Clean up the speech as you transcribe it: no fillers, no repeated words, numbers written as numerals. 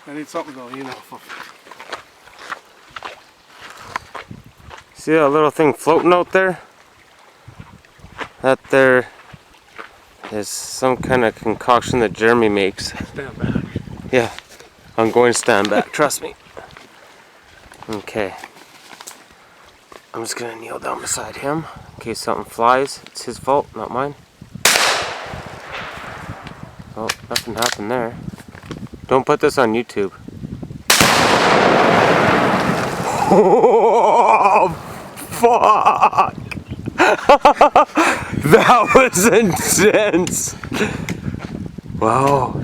I need something though, you know. See that little thing floating out there? That there is some kind of concoction that Jeremy makes. Stand back. Yeah, I'm going to stand back, trust me. Okay. I'm just gonna kneel down beside him in case something flies. It's his fault, not mine. Oh, nothing happened there. Don't put this on YouTube. Oh, fuck! That was intense! Wow.